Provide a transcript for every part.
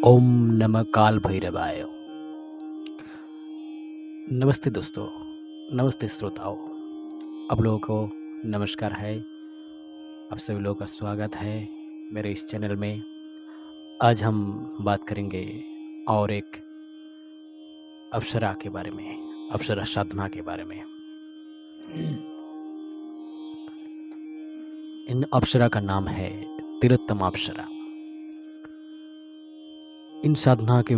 ओम नमः काल भैरवाय। नमस्ते दोस्तों, नमस्ते श्रोताओं। आप लोगों को नमस्कार है। आप सभी लोगों का स्वागत है मेरे इस चैनल में। आज हम बात करेंगे और एक अप्सरा के बारे में, अप्सरा साधना के बारे में। इन अप्सरा का नाम है तिलोत्तमा अप्सरा। इन साधना के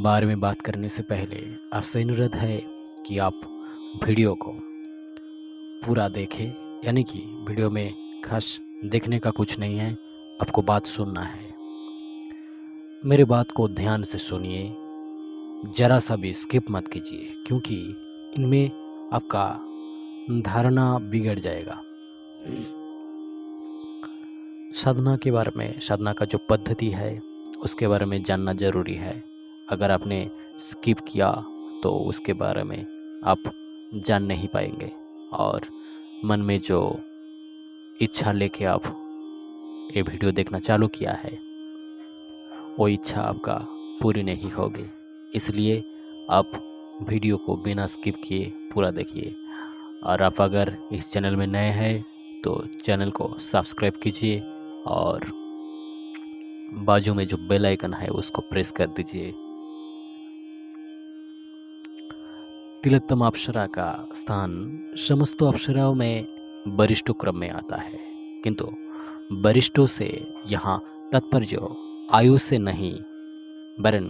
बारे में बात करने से पहले आपसे अनुरोध है कि आप वीडियो को पूरा देखें, यानी कि वीडियो में खास देखने का कुछ नहीं है, आपको बात सुनना है। मेरे बात को ध्यान से सुनिए, जरा सा भी स्किप मत कीजिए, क्योंकि इनमें आपका धारणा बिगड़ जाएगा। साधना के बारे में, साधना का जो पद्धति है उसके बारे में जानना जरूरी है। अगर आपने स्किप किया तो उसके बारे में आप जान नहीं पाएंगे, और मन में जो इच्छा लेके आप ये वीडियो देखना चालू किया है वो इच्छा आपका पूरी नहीं होगी। इसलिए आप वीडियो को बिना स्किप किए पूरा देखिए। और आप अगर इस चैनल में नए हैं तो चैनल को सब्सक्राइब कीजिए और बाजू में जो बेल आइकन है उसको प्रेस कर दीजिए। तिलोत्तमा अप्सरा का स्थान समस्त अप्सराओं में वरिष्ठ क्रम में आता है, किंतु वरिष्ठों से यहाँ तात्पर्य आयु से नहीं, वरन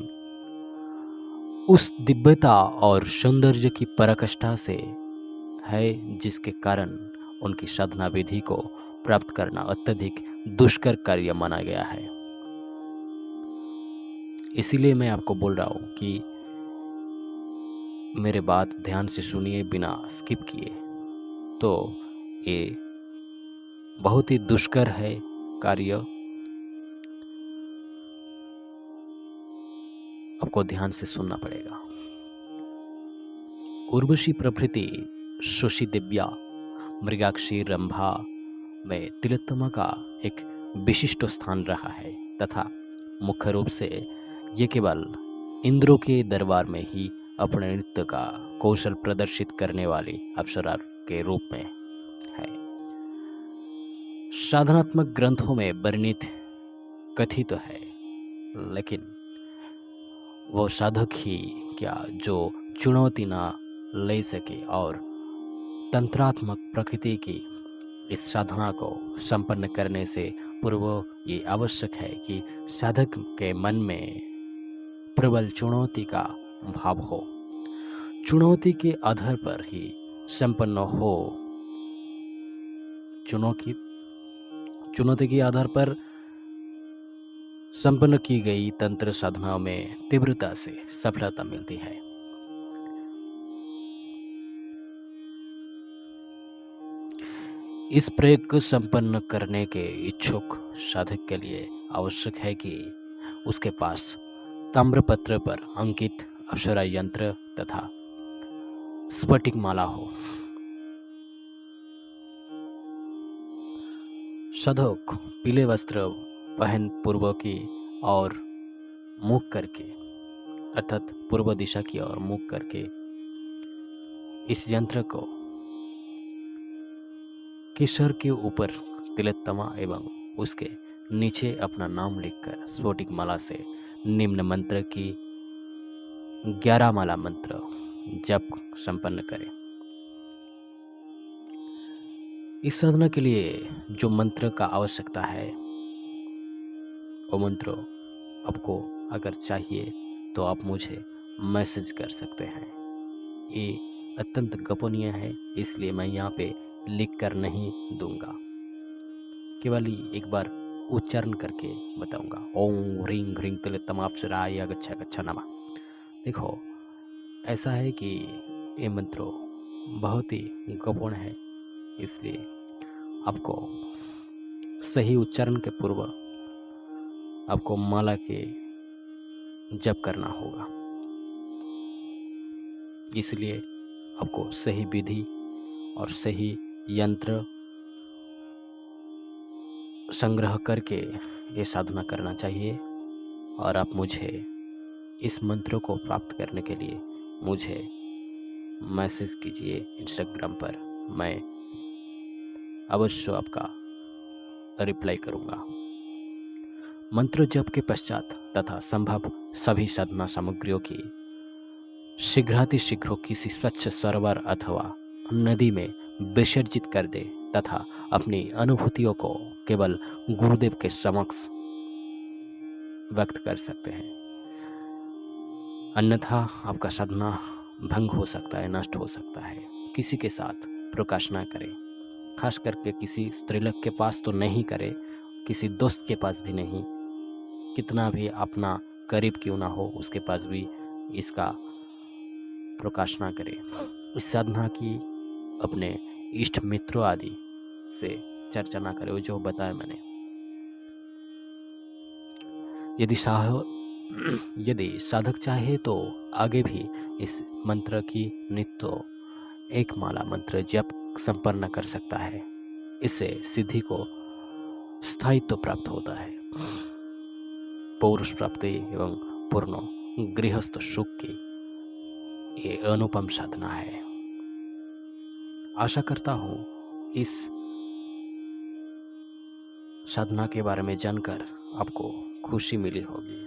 उस दिव्यता और सौंदर्य की पराकाष्ठा से है जिसके कारण उनकी साधना विधि को प्राप्त करना अत्यधिक दुष्कर कार्य माना गया है। इसीलिए मैं आपको बोल रहा हूँ कि मेरे बात ध्यान से सुनिए बिना स्किप किए। तो ये बहुत ही दुष्कर है कार्य, आपको ध्यान से सुनना पड़ेगा। उर्वशी प्रभृति सुशी दिव्या मृगाक्षी रंभा में तिलोत्तमा का एक विशिष्ट स्थान रहा है, तथा मुख्य रूप से ये केवल इंद्रों के दरबार में ही अपने नृत्य का कौशल प्रदर्शित करने वाली अप्सरा के रूप में है। साधनात्मक ग्रंथों में वर्णित कथित तो है, लेकिन वो साधक ही क्या जो चुनौती ना ले सके, और तंत्रात्मक प्रकृति की इस साधना को संपन्न करने से पूर्व ये आवश्यक है कि साधक के मन में प्रबल चुनौती का भाव हो, चुनौती के आधार पर ही संपन्न हो। चुनौती के आधार पर संपन्न की गई तंत्र साधनाओं में तीव्रता से सफलता मिलती है। इस प्रयोग को संपन्न करने के इच्छुक साधक के लिए आवश्यक है कि उसके पास ताम्रपत्र पर अंकित अप्सरा यंत्र तथा स्फटिक माला हो। साधक पीले वस्त्र पहन पूर्व की और मुख करके, अर्थात पूर्व दिशा की ओर मुख करके इस यंत्र को केसर के ऊपर तिलोत्तमा एवं उसके नीचे अपना नाम लिखकर स्फटिक माला से निम्न मंत्र की 11 माला मंत्र जप संपन्न करें। इस साधना के लिए जो मंत्र का आवश्यकता है वो मंत्र आपको अगर चाहिए तो आप मुझे मैसेज कर सकते हैं। ये अत्यंत गोपनीय है, इसलिए मैं यहाँ पे लिख कर नहीं दूंगा, केवल एक बार उच्चारण करके बताऊंगा। ओम ह्रीं ह्रीं तिलोत्तमा अप्सराय गच्छ गच्छ नमः। देखो, ऐसा है कि ये मंत्र बहुत ही गोपनीय है, इसलिए आपको सही उच्चारण के पूर्व आपको माला के जप करना होगा। इसलिए आपको सही विधि और सही यंत्र संग्रह करके ये साधना करना चाहिए। और आप मुझे इस मंत्र को प्राप्त करने के लिए मुझे मैसेज कीजिए इंस्टाग्राम पर। मैं अवश्य आपका रिप्लाई करूंगा। मंत्र जप के पश्चात तथा संभव सभी साधना सामग्रियों की शीघ्रातिशीघ्र किसी स्वच्छ सरोवर अथवा नदी में विसर्जित कर दे तथा अपनी अनुभूतियों को केवल गुरुदेव के समक्ष व्यक्त कर सकते हैं। अन्यथा आपका साधना भंग हो सकता है, नष्ट हो सकता है। किसी के साथ प्रकाश ना करें, खास करके किसी स्त्रीलोक के पास तो नहीं करें, किसी दोस्त के पास भी नहीं, कितना भी अपना करीब क्यों ना हो उसके पास भी इसका प्रकाश ना करें। इस साधना की अपने इष्ट मित्रों आदि से चर्चा ना करें, वो जो बताया मैंने। यदि साधक चाहे तो आगे भी इस मंत्र की नित्य एक माला मंत्र जप संपन्न कर सकता है। इससे सिद्धि को स्थायित्व प्राप्त होता है। पौरुष प्राप्ति एवं पूर्ण गृहस्थ सुख की ये अनुपम साधना है। आशा करता हूँ इस साधना के बारे में जानकर आपको खुशी मिली होगी।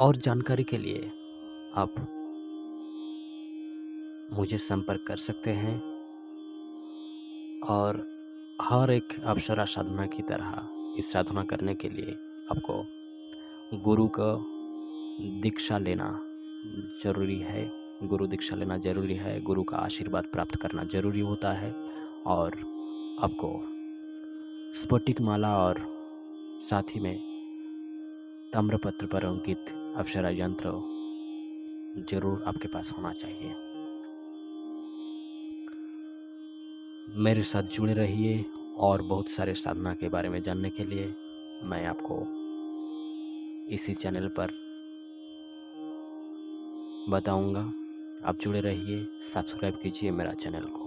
और जानकारी के लिए आप मुझे संपर्क कर सकते हैं। और हर एक अप्सरा साधना की तरह इस साधना करने के लिए आपको गुरु का दीक्षा लेना जरूरी है। गुरु दीक्षा लेना जरूरी है, गुरु का आशीर्वाद प्राप्त करना जरूरी होता है। और आपको स्फटिक माला और साथ ही में ताम्रपत्र पर अंकित अप्सरा यंत्र जरूर आपके पास होना चाहिए। मेरे साथ जुड़े रहिए और बहुत सारे साधना के बारे में जानने के लिए मैं आपको इसी चैनल पर बताऊंगा। आप जुड़े रहिए, सब्सक्राइब कीजिए मेरा चैनल को।